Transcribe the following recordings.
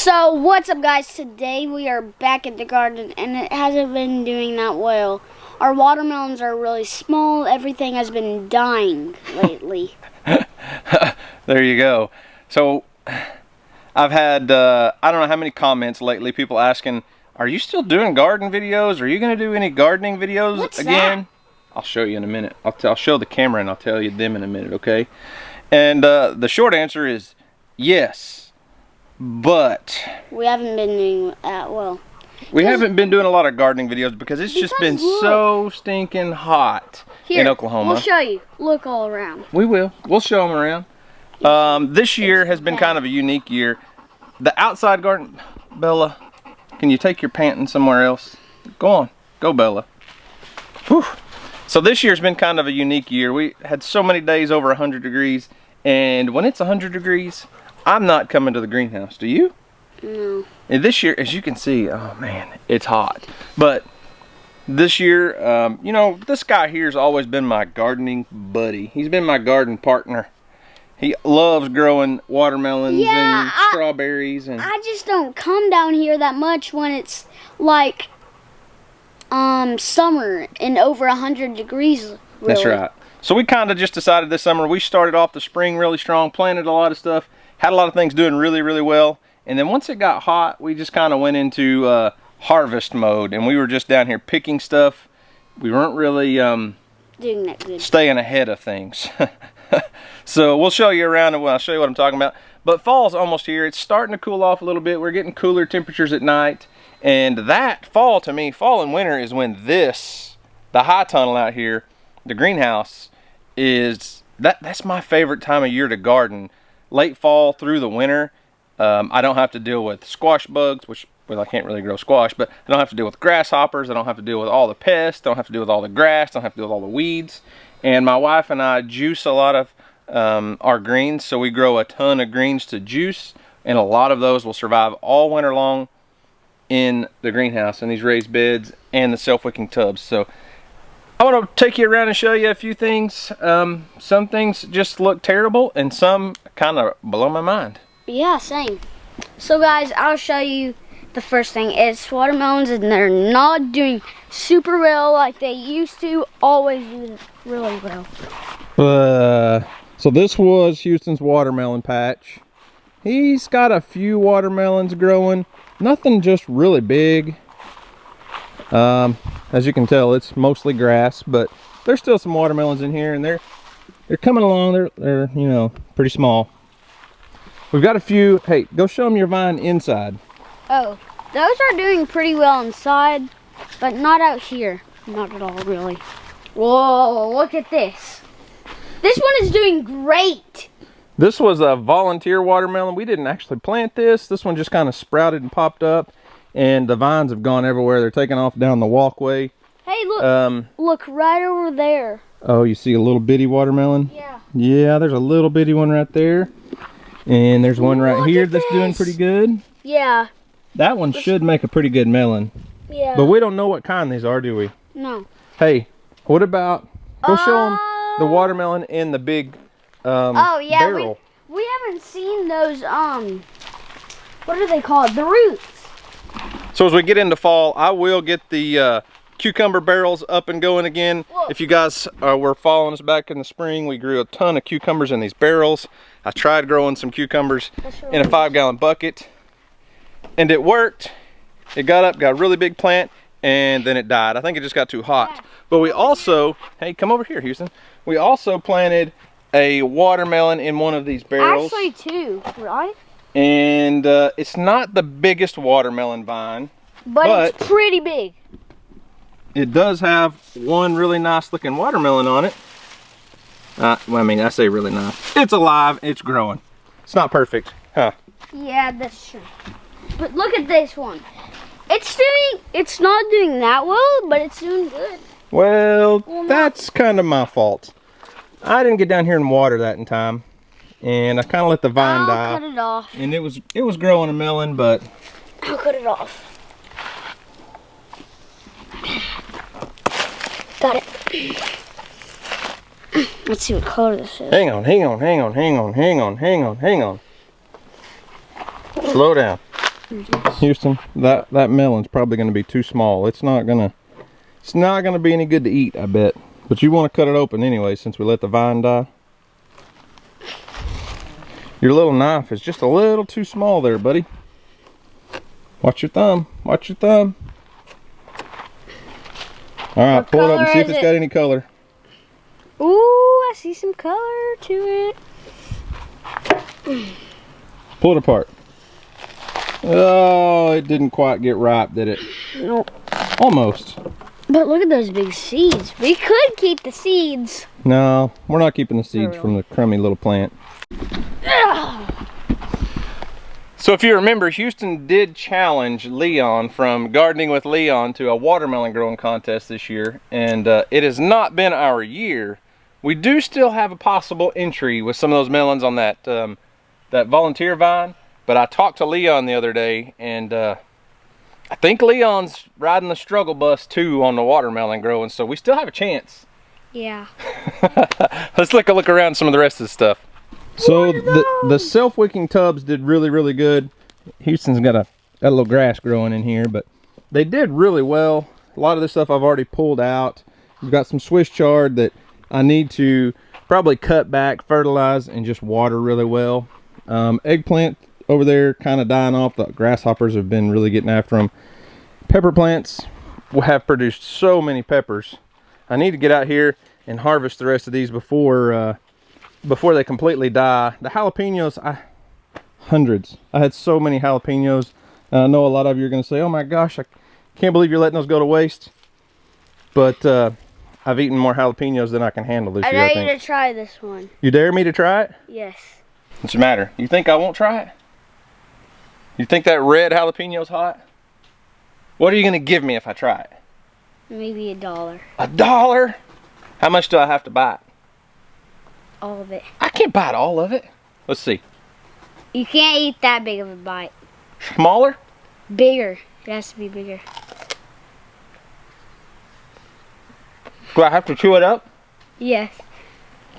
So what's up, guys? Today we are back at the garden and it hasn't been doing that well. Our watermelons are really small. Everything has been dying lately. There you go. So I've had I don't know how many comments lately, people asking, are you still doing garden videos? Are you going to do any gardening videos again? I'll show you in a minute. I'll show the camera and I'll tell you them in a minute, okay? And the short answer is yes. But we haven't been doing that well. We haven't been doing a lot of gardening videos because it's just been so stinking hot in Oklahoma. We'll show you. Look all around. We will. We'll show them around. This year has been kind of a unique year. The outside garden, Bella, can you take your panting somewhere else? Go on. Go, Bella. Whew. So this year's been kind of a unique year. We had so many days over 100 degrees. And when it's 100 degrees, I'm not coming to the greenhouse. Do you? No. And this year, as you can see, oh man, it's hot. But this year, you know, this guy here has always been my gardening buddy. He's been my garden partner. He loves growing watermelons and strawberries. And I just don't come down here that much when it's like summer and over 100 degrees. Really. That's right. So we kind of just decided this summer, we started off the spring really strong, planted a lot of stuff, had a lot of things doing really, really well. And then once it got hot, we just kind of went into harvest mode. And we were just down here picking stuff. We weren't really doing that good. Staying ahead of things. So we'll show you around and I'll show you what I'm talking about. But fall's almost here. It's starting to cool off a little bit. We're getting cooler temperatures at night. And that fall, to me, fall and winter is when the high tunnel out here, the greenhouse, is that's my favorite time of year to garden. Late fall through the winter. I don't have to deal with squash bugs, which, well, I can't really grow squash, but I don't have to deal with grasshoppers. I don't have to deal with all the pests. I don't have to deal with all the grass. I don't have to deal with all the weeds. And my wife and I juice a lot of our greens, so we grow a ton of greens to juice, and a lot of those will survive all winter long in the greenhouse, in these raised beds and the self-wicking tubs. So I want to take you around and show you a few things. Some things just look terrible, and some kind of blow my mind. Yeah, same. So guys, I'll show you the first thing. It's watermelons, and they're not doing super well like they used to. Always do really well. So this was Houston's watermelon patch. He's got a few watermelons growing. Nothing just really big. As you can tell, it's mostly grass, but there's still some watermelons in here, and they're coming along. They're you know, pretty small. We've got a few. Hey, go show them your vine inside. Oh, those are doing pretty well inside, but not out here. Not at all, really. Whoa, look at this. This one is doing great. This was a volunteer watermelon. We didn't actually plant this. This one just kind of sprouted and popped up, and the vines have gone everywhere. They're taking off down the walkway. Hey, look. Look right over there. Oh, you see a little bitty watermelon? Yeah. Yeah, there's a little bitty one right there. And there's one right here that's doing pretty good. Yeah. That one should make a pretty good melon. Yeah. But we don't know what kind these are, do we? No. Hey, what about, go show them the watermelon in the big barrel. We haven't seen those, what are they called? The roots. So as we get into fall, I will get the cucumber barrels up and going again. Whoa. If you guys were following us back in the spring, we grew a ton of cucumbers in these barrels. I tried growing some cucumbers in a 5-gallon bucket, and it worked. It got up, got a really big plant, and then it died. I think it just got too hot. Yeah. But we also, hey, come over here, Houston. We also planted a watermelon in one of these barrels. Actually, two, right? And it's not the biggest watermelon vine, but it's pretty big. It does have one really nice looking watermelon on it. Well, I mean, I say really nice. It's alive, it's growing. It's not perfect, huh? Yeah, that's true. But look at this one. It's not doing that well, but it's doing good. Well, that's kind of my fault. I didn't get down here and water that in time. And I kind of let the vine die. I'll cut it off. And it was growing a melon, but I'll cut it off. Got it. Let's see what color this is. Hang on. Slow down. Houston, that melon's probably going to be too small. It's not gonna be any good to eat, I bet. But you want to cut it open anyway, since we let the vine die. Your little knife is just a little too small there, buddy. Watch your thumb. Watch your thumb. All right, pull it up and see if it's got any color. Ooh, I see some color to it. Pull it apart. Oh, it didn't quite get ripe, did it? Nope. Almost. But look at those big seeds. We could keep the seeds. No, we're not keeping the seeds from the crummy little plant. So if you remember, Houston did challenge Leon from Gardening with Leon to a watermelon growing contest this year, and it has not been our year. We do still have a possible entry with some of those melons on that that volunteer vine, but I talked to Leon the other day, and I think Leon's riding the struggle bus too on the watermelon growing, so we still have a chance. Yeah. Let's look around some of the rest of the stuff. So the self-wicking tubs did really good. Houston's got a little grass growing in here, but they did really well. A lot of this stuff I've already pulled out. We've got some Swiss chard that I need to probably cut back, fertilize, and just water really well. Eggplant over there kind of dying off. The grasshoppers have been really getting after them. Pepper plants have produced so many peppers. I need to get out here and harvest the rest of these before they completely die. The jalapenos, hundreds. I had so many jalapenos. And I know a lot of you are going to say, oh my gosh, I can't believe you're letting those go to waste. But I've eaten more jalapenos than I can handle this year, I think. I dare you to try this one. You dare me to try it? Yes. What's the matter? You think I won't try it? You think that red jalapeno's hot? What are you going to give me if I try it? Maybe $1. $1? How much do I have to buy it? All of it. I can't bite all of it. Let's see. You can't eat that big of a bite. Smaller? Bigger. It has to be bigger. Do I have to chew it up? Yes.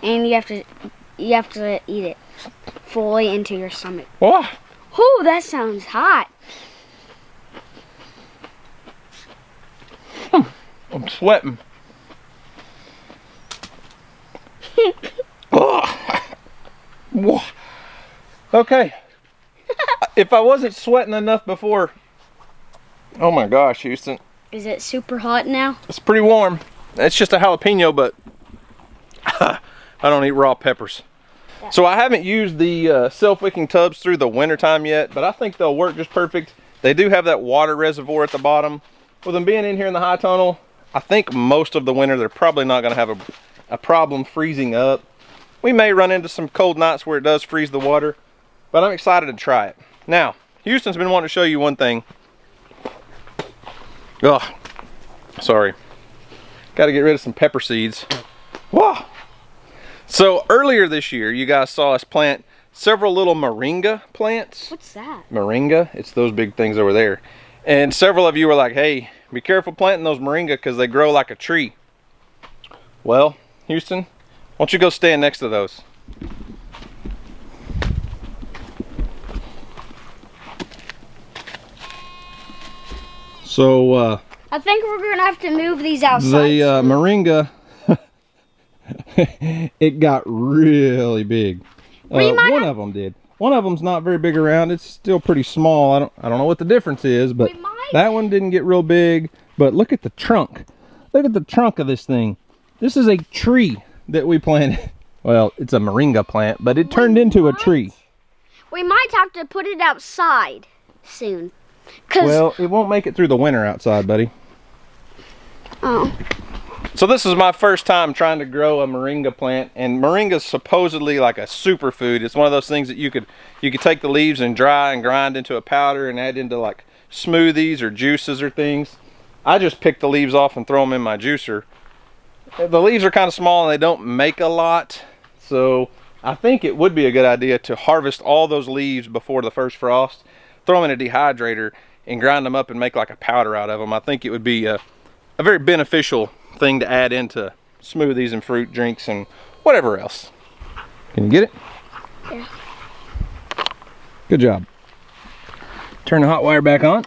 And you have to eat it fully into your stomach. What? Oh, that sounds hot. I'm sweating. Okay. If I wasn't sweating enough before, oh my gosh, Houston. Is it super hot now? It's pretty warm. It's just a jalapeno, but I don't eat raw peppers. So I haven't used the self-wicking tubs through the winter time yet, but I think they'll work just perfect. They do have that water reservoir at the bottom. With them being in here in the high tunnel, I think most of the winter they're probably not going to have a problem freezing up. We may run into some cold nights where it does freeze the water, but I'm excited to try it. Now, Houston's been wanting to show you one thing. Oh, sorry. Got to get rid of some pepper seeds. Whoa. So earlier this year, you guys saw us plant several little moringa plants. What's that? Moringa, it's those big things over there. And several of you were like, hey, be careful planting those moringa because they grow like a tree. Well, Houston, why don't you go stand next to those? So, I think we're going to have to move these outside. The moringa, it got really big. One of them did. One of them's not very big around. It's still pretty small. I don't know what the difference is, but that one didn't get real big. But look at the trunk. Look at the trunk of this thing. This is a tree that we planted. Well, it's a moringa plant, but it turned into a tree. We might have to put it outside soon. Well, it won't make it through the winter outside, buddy. Oh. So this is my first time trying to grow a moringa plant, and moringa is supposedly like a superfood. It's one of those things that you could take the leaves and dry and grind into a powder and add into like smoothies or juices or things. I just pick the leaves off and throw them in my juicer. The leaves are kind of small and they don't make a lot, so I think it would be a good idea to harvest all those leaves before the first frost, throw them in a dehydrator and grind them up and make like a powder out of them. I think it would be a very beneficial thing to add into smoothies and fruit drinks and whatever else. Can you get it? Yeah. Good job. Turn the hot wire back on.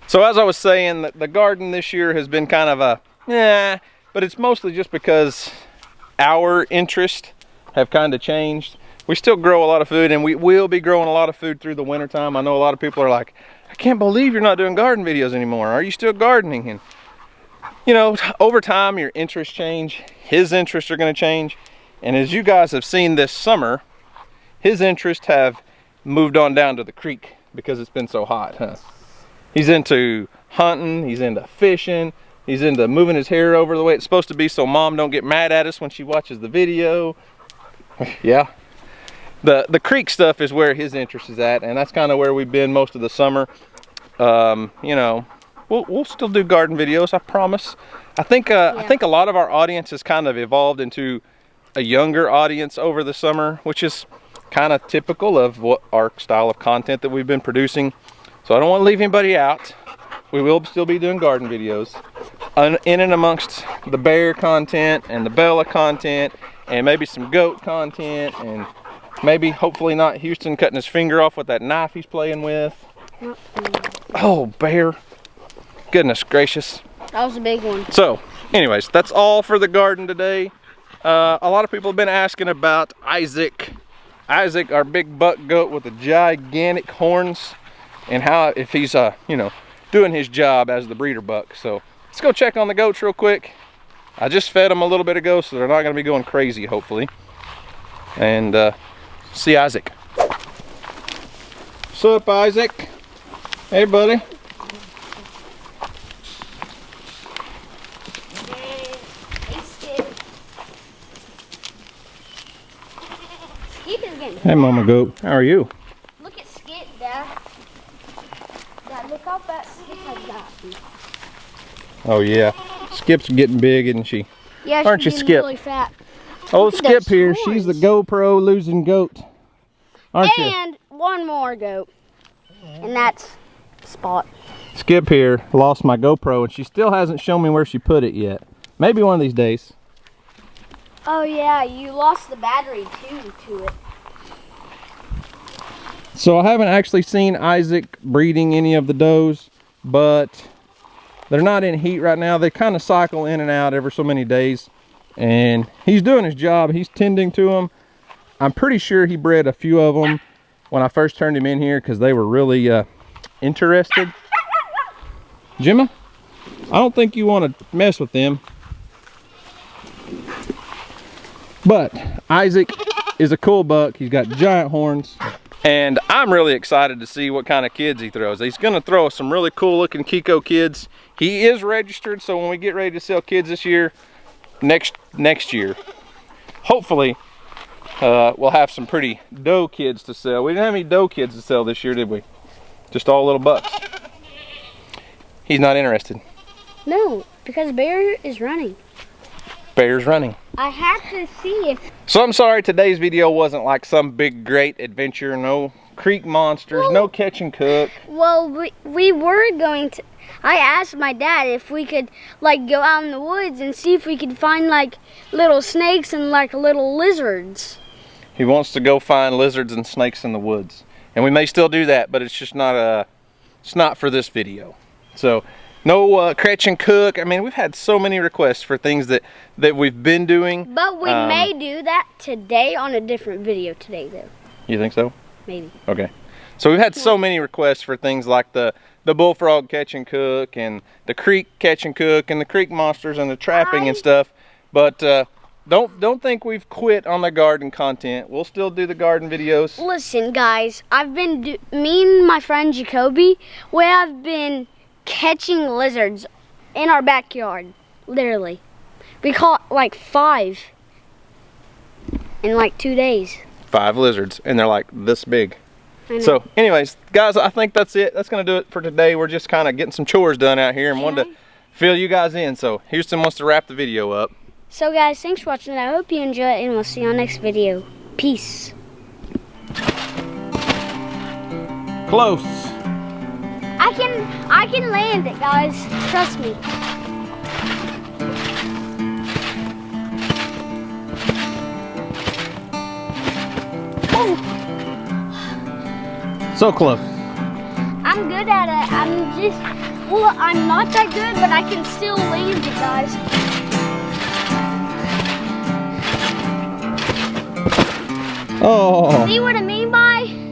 So as I was saying, the garden this year has been kind of a, but it's mostly just because our interests have kind of changed. We still grow a lot of food, and we will be growing a lot of food through the winter time. I know a lot of people are like, I can't believe you're not doing garden videos anymore. Are you still gardening? And you know, over time your interests change. His interests are going to change. And as you guys have seen this summer, his interests have moved on down to the creek because it's been so hot, huh? He's into hunting, he's into fishing, he's into moving his hair over the way it's supposed to be so mom don't get mad at us when she watches the video. Yeah. The creek stuff is where his interest is at, and that's kind of where we've been most of the summer. You know, we'll still do garden videos, I promise. I think a lot of our audience has kind of evolved into a younger audience over the summer, which is kind of typical of what our style of content that we've been producing. So I don't want to leave anybody out. We will still be doing garden videos in and amongst the bear content and the Bella content and maybe some goat content and maybe hopefully not Houston cutting his finger off with that knife he's playing with. Oh, bear. Goodness gracious. That was a big one. So anyways, that's all for the garden today. A lot of people have been asking about Isaac, our big buck goat with the gigantic horns, and how if he's you know, doing his job as the breeder buck. So let's go check on the goats real quick. I just fed them a little bit ago, so they're not going to be going crazy, hopefully. And see Isaac. What's up, Isaac? Hey, buddy. Hey, Mama Goat. How are you? Look at Skip, Dad. Dad, look how fat Skip has got. Oh yeah, Skip's getting big, isn't she? Yeah, aren't you, she's Skip? Really fat. Old Skip here. She's the GoPro losing goat, aren't you? And one more goat, and that's Spot. Skip here lost my GoPro, and she still hasn't shown me where she put it yet. Maybe one of these days. Oh yeah, you lost the battery too to it. So I haven't actually seen Isaac breeding any of the does, but they're not in heat right now. They kind of cycle in and out every so many days, and he's doing his job. He's tending to them. I'm pretty sure he bred a few of them when I first turned him in here because they were really interested. Gemma, I don't think you want to mess with them. But Isaac is a cool buck. He's got giant horns. And I'm really excited to see what kind of kids he throws. He's going to throw some really cool looking Kiko kids. He is registered, so when we get ready to sell kids this year, next year, hopefully we'll have some pretty doe kids to sell. We didn't have any doe kids to sell this year, did we? Just all little bucks. He's not interested. No, because Bear is running. Bear's running. I have to see if... So I'm sorry today's video wasn't like some big great adventure. No creek monsters, no catch and cook. Well, we were going to... I asked my dad if we could like go out in the woods and see if we could find like little snakes and like little lizards. He wants to go find lizards and snakes in the woods. And we may still do that, but it's just not it's not for this video. So no catch and cook. I mean, we've had so many requests for things that we've been doing. But we may do that today on a different video today, though. You think so? Maybe. Okay. So we've had so many requests for things like the bullfrog catch and cook and the creek catch and cook and the creek monsters and the trapping and stuff. But don't think we've quit on the garden content. We'll still do the garden videos. Listen, guys, me and my friend Jacoby, we have been catching lizards in our backyard, literally. We caught like 5 in like 2 days. 5 lizards, and they're like this big. So anyways, guys, I think that's it. That's gonna do it for today. We're just kind of getting some chores done out here and wanted to fill you guys in. So Houston wants to wrap the video up. So guys, thanks for watching. I hope you enjoy it, and we'll see you on next video. Peace. Close. I can land it, guys. Trust me. So close. I'm good at it. I'm not that good, but I can still land it, guys. Oh. See what I mean by?